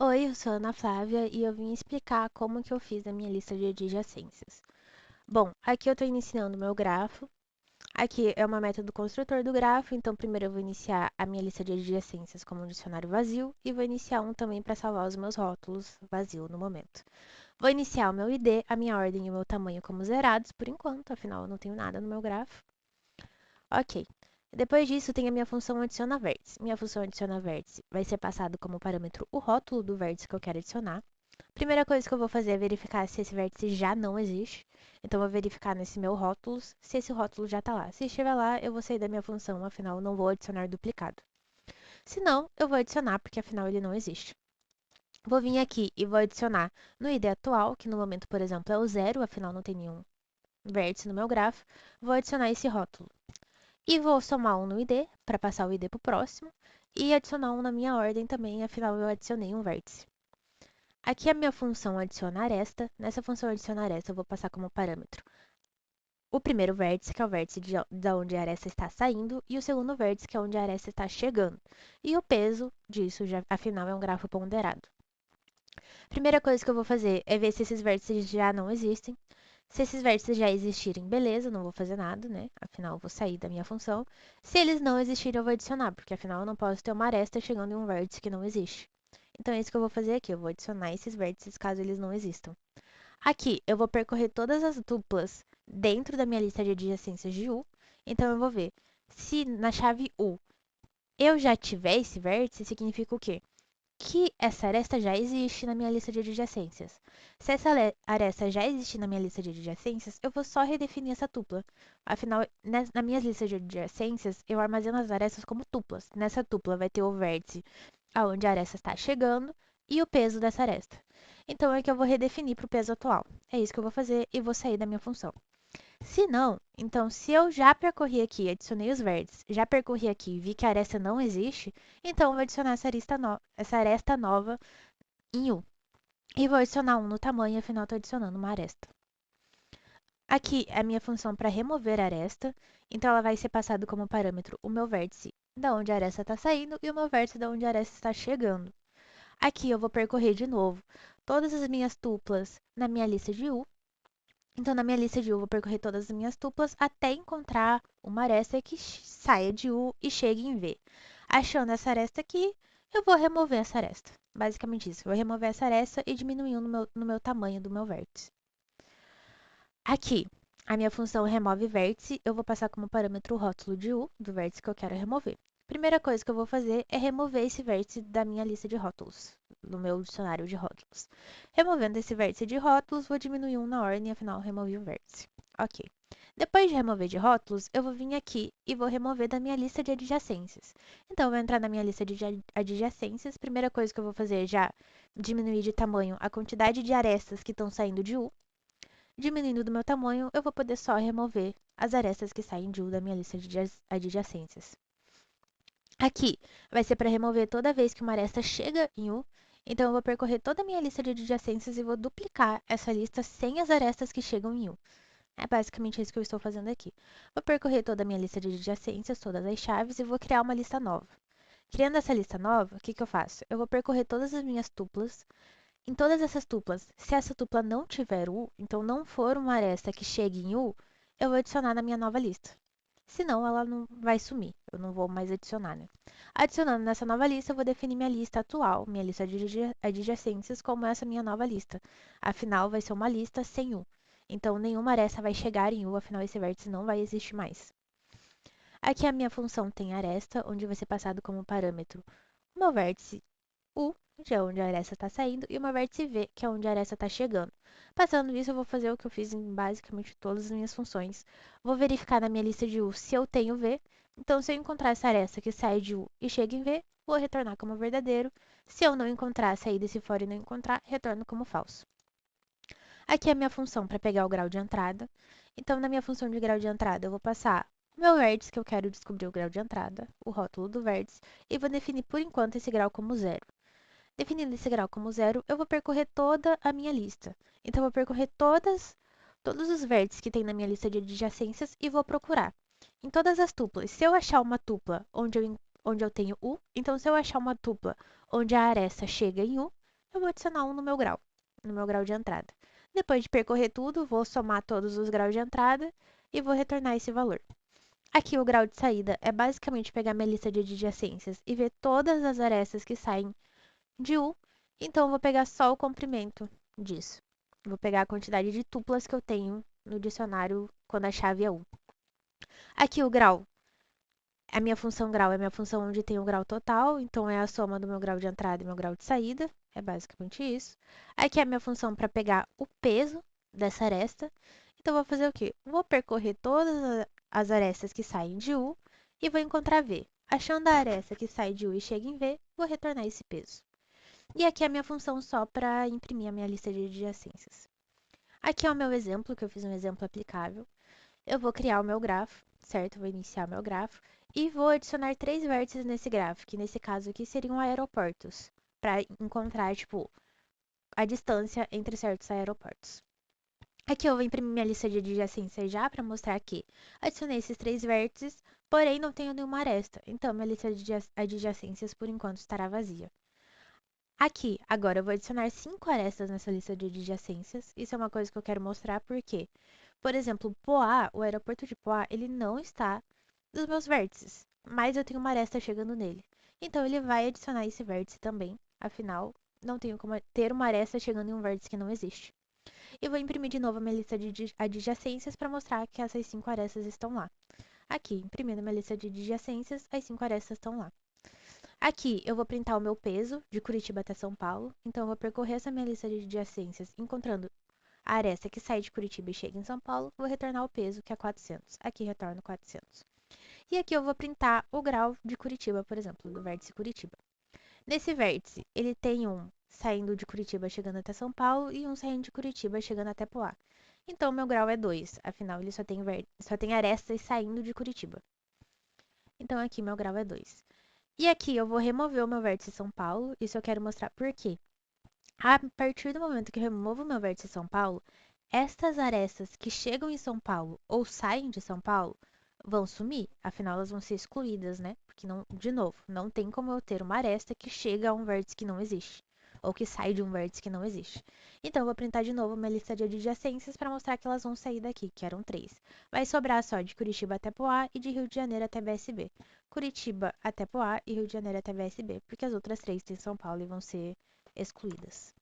Oi, eu sou a Ana Flávia e eu vim explicar como que eu fiz a minha lista de adjacências. Bom, aqui eu estou iniciando o meu grafo. Aqui é uma método construtor do grafo, então primeiro eu vou iniciar a minha lista de adjacências como um dicionário vazio e vou iniciar um também para salvar os meus rótulos vazio no momento. Vou iniciar o meu ID, a minha ordem e o meu tamanho como zerados por enquanto, afinal eu não tenho nada no meu grafo. Ok. Depois disso, tem a minha função adiciona vértice. Minha função adiciona vértice vai ser passado como parâmetro o rótulo do vértice que eu quero adicionar. Primeira coisa que eu vou fazer é verificar se esse vértice já não existe. Então, eu vou verificar nesse meu rótulos se esse rótulo já está lá. Se estiver lá, eu vou sair da minha função, afinal, eu não vou adicionar duplicado. Se não, eu vou adicionar, porque afinal ele não existe. Vou vir aqui e vou adicionar no ID atual, que no momento, por exemplo, é o zero, afinal não tem nenhum vértice no meu grafo. Vou adicionar esse rótulo. E vou somar um no ID, para passar o ID para o próximo. E adicionar um na minha ordem também, afinal eu adicionei um vértice. Aqui a minha função adicionar esta. Nessa função adicionar esta, eu vou passar como parâmetro o primeiro vértice, que é o vértice de onde a aresta está saindo, e o segundo vértice, que é onde a aresta está chegando. E o peso disso, já, afinal, é um grafo ponderado. Primeira coisa que eu vou fazer é ver se esses vértices já não existem. Se esses vértices já existirem, beleza, não vou fazer nada, né? Afinal, eu vou sair da minha função. Se eles não existirem, eu vou adicionar, porque afinal eu não posso ter uma aresta chegando em um vértice que não existe. Então é isso que eu vou fazer aqui, eu vou adicionar esses vértices caso eles não existam. Aqui, eu vou percorrer todas as duplas dentro da minha lista de adjacências de U. Então, eu vou ver se na chave U eu já tiver esse vértice, significa o quê? Que essa aresta já existe na minha lista de adjacências. Se essa aresta já existe na minha lista de adjacências, eu vou só redefinir essa tupla. Afinal, na minha lista de adjacências, eu armazeno as arestas como tuplas. Nessa tupla vai ter o vértice aonde a aresta está chegando e o peso dessa aresta. Então, é que eu vou redefinir para o peso atual. É isso que eu vou fazer e vou sair da minha função. Se não, então se eu já percorri aqui, adicionei os vértices, já percorri aqui e vi que a aresta não existe, então eu vou adicionar essa aresta nova em U. E vou adicionar um no tamanho, afinal estou adicionando uma aresta. Aqui é a minha função para remover a aresta, então ela vai ser passada como parâmetro o meu vértice da onde a aresta está saindo e o meu vértice da onde a aresta está chegando. Aqui eu vou percorrer de novo todas as minhas tuplas na minha lista de U. Então, na minha lista de U, eu vou percorrer todas as minhas tuplas até encontrar uma aresta que saia de U e chegue em V. Achando essa aresta aqui, eu vou remover essa aresta. Basicamente isso. Eu vou remover essa aresta e diminuir no meu tamanho do meu vértice. Aqui, a minha função remove vértice, eu vou passar como parâmetro o rótulo de U, do vértice que eu quero remover. Primeira coisa que eu vou fazer é remover esse vértice da minha lista de rótulos, do meu dicionário de rótulos. Removendo esse vértice de rótulos, vou diminuir um na ordem, afinal, removi o vértice. Ok. Depois de remover de rótulos, eu vou vir aqui e vou remover da minha lista de adjacências. Então, eu vou entrar na minha lista de adjacências. Primeira coisa que eu vou fazer é já diminuir de tamanho a quantidade de arestas que estão saindo de U. Diminuindo do meu tamanho, eu vou poder só remover as arestas que saem de U da minha lista de adjacências. Aqui vai ser para remover toda vez que uma aresta chega em U. Então, eu vou percorrer toda a minha lista de adjacências e vou duplicar essa lista sem as arestas que chegam em U. É basicamente isso que eu estou fazendo aqui. Vou percorrer toda a minha lista de adjacências, todas as chaves, e vou criar uma lista nova. Criando essa lista nova, o que eu faço? Eu vou percorrer todas as minhas tuplas. Em todas essas tuplas, se essa tupla não tiver U, então não for uma aresta que chegue em U, eu vou adicionar na minha nova lista. Senão, ela não vai sumir. Eu não vou mais adicionar, né? Adicionando nessa nova lista, eu vou definir minha lista atual, minha lista de adjacências, como essa minha nova lista. Afinal, vai ser uma lista sem U. Então, nenhuma aresta vai chegar em U, afinal, esse vértice não vai existir mais. Aqui a minha função tem aresta, onde vai ser passado como parâmetro o meu vértice U, que é onde a aresta está saindo, e o meu vértice V, que é onde a aresta está chegando. Passando isso, eu vou fazer o que eu fiz em basicamente todas as minhas funções. Vou verificar na minha lista de U se eu tenho V. Então, se eu encontrar essa aresta que sai de U e chega em V, vou retornar como verdadeiro. Se eu não encontrar, sair desse fora e não encontrar, retorno como falso. Aqui é a minha função para pegar o grau de entrada. Então, na minha função de grau de entrada, eu vou passar o meu vértice, que eu quero descobrir o grau de entrada, o rótulo do vértice, e vou definir por enquanto esse grau como zero. Definindo esse grau como zero, eu vou percorrer toda a minha lista. Então, eu vou percorrer todos os vértices que tem na minha lista de adjacências e vou procurar. Em todas as tuplas, se eu achar uma tupla onde eu tenho U, então se eu achar uma tupla onde a aresta chega em U, eu vou adicionar um no meu grau de entrada. Depois de percorrer tudo, vou somar todos os graus de entrada e vou retornar esse valor. Aqui o grau de saída é basicamente pegar minha lista de adjacências e ver todas as arestas que saem de U, então eu vou pegar só o comprimento disso. Vou pegar a quantidade de tuplas que eu tenho no dicionário quando a chave é U. Aqui o grau, a minha função grau é a minha função onde tem o grau total, então é a soma do meu grau de entrada e meu grau de saída, é basicamente isso. Aqui é a minha função para pegar o peso dessa aresta, então eu vou fazer o quê? Vou percorrer todas as arestas que saem de U e vou encontrar V. Achando a aresta que sai de U e chega em V, vou retornar esse peso. E aqui é a minha função só para imprimir a minha lista de adjacências. Aqui é o meu exemplo, que eu fiz um exemplo aplicável. Eu vou criar o meu grafo, certo? Vou iniciar o meu grafo e vou adicionar 3 vértices nesse grafo, que nesse caso aqui seriam aeroportos, para encontrar, tipo, a distância entre certos aeroportos. Aqui eu vou imprimir minha lista de adjacências já para mostrar que adicionei esses 3 vértices, porém não tenho nenhuma aresta, então minha lista de adjacências por enquanto estará vazia. Aqui, agora eu vou adicionar 5 arestas nessa lista de adjacências. Isso é uma coisa que eu quero mostrar porque, por exemplo, Poá, o aeroporto de Poá, ele não está nos meus vértices, mas eu tenho uma aresta chegando nele. Então ele vai adicionar esse vértice também, afinal, não tenho como ter uma aresta chegando em um vértice que não existe. E vou imprimir de novo a minha lista de adjacências para mostrar que essas 5 arestas estão lá. Aqui, imprimindo minha lista de adjacências, as 5 arestas estão lá. Aqui eu vou printar o meu peso de Curitiba até São Paulo. Então eu vou percorrer essa minha lista de adjacências encontrando a aresta que sai de Curitiba e chega em São Paulo. Vou retornar o peso, que é 400. Aqui retorno 400. E aqui eu vou printar o grau de Curitiba, por exemplo, do vértice Curitiba. Nesse vértice, ele tem um saindo de Curitiba chegando até São Paulo e um saindo de Curitiba chegando até Poá. Então, meu grau é 2, afinal ele só tem arestas saindo de Curitiba. Então, aqui meu grau é 2. E aqui eu vou remover o meu vértice São Paulo. Isso eu quero mostrar por quê. A partir do momento que eu removo o meu vértice São Paulo, estas arestas que chegam em São Paulo ou saem de São Paulo vão sumir. Afinal, elas vão ser excluídas, né? Porque, não, de novo, não tem como eu ter uma aresta que chega a um vértice que não existe. Ou que sai de um vértice que não existe. Então, eu vou printar de novo uma lista de adjacências para mostrar que elas vão sair daqui, que eram 3. Vai sobrar só de Curitiba até Poá e de Rio de Janeiro até BSB. Curitiba até Poá e Rio de Janeiro até BSB, porque as outras 3 têm São Paulo e vão ser excluídas.